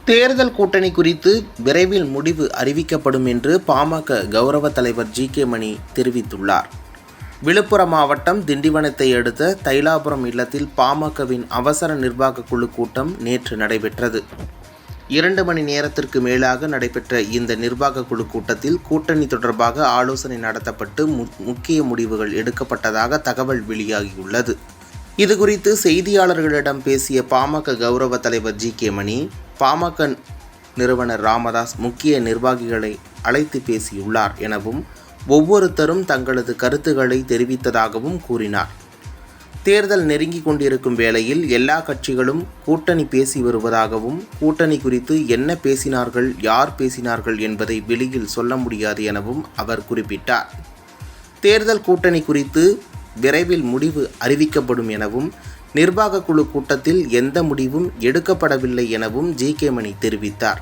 தேர்தல் கூட்டணி குறித்து விரைவில் முடிவு அறிவிக்கப்படும் என்று பாமக கௌரவ தலைவர் ஜி.கே. மணி தெரிவித்துள்ளார். விழுப்புரம் மாவட்டம் திண்டிவனத்தை அடுத்த தைலாபுரம் இல்லத்தில் பாமகவின் அவசர நிர்வாக குழு கூட்டம் நேற்று நடைபெற்றது. 2 மணி நேரத்திற்கு மேலாக நடைபெற்ற இந்த நிர்வாக குழு கூட்டத்தில் கூட்டணி தொடர்பாக ஆலோசனை நடத்தப்பட்டு முக்கிய முடிவுகள் எடுக்கப்பட்டதாக தகவல் வெளியாகியுள்ளது. இதுகுறித்து செய்தியாளர்களிடம் பேசிய பாமக கௌரவ தலைவர் ஜி.கே. மணி, பாமக நிறுவனர் ராமதாஸ் முக்கிய நிர்வாகிகளை அழைத்து பேசியுள்ளார் எனவும், ஒவ்வொருத்தரும் தங்களது கருத்துக்களை தெரிவித்ததாகவும் கூறினார். தேர்தல் நெருங்கிக் கொண்டிருக்கும் வேளையில் எல்லா கட்சிகளும் கூட்டணி பேசி வருவதாகவும், கூட்டணி குறித்து என்ன பேசினார்கள், யார் பேசினார்கள் என்பதை வெளியில் சொல்ல முடியாது எனவும் அவர் குறிப்பிட்டார். தேர்தல் கூட்டணி குறித்து விரைவில் முடிவு அறிவிக்கப்படும் எனவும், நிர்வாக குழு கூட்டத்தில் எந்த முடிவும் எடுக்கப்படவில்லை எனவும் ஜி.கே. மணி தெரிவித்தார்.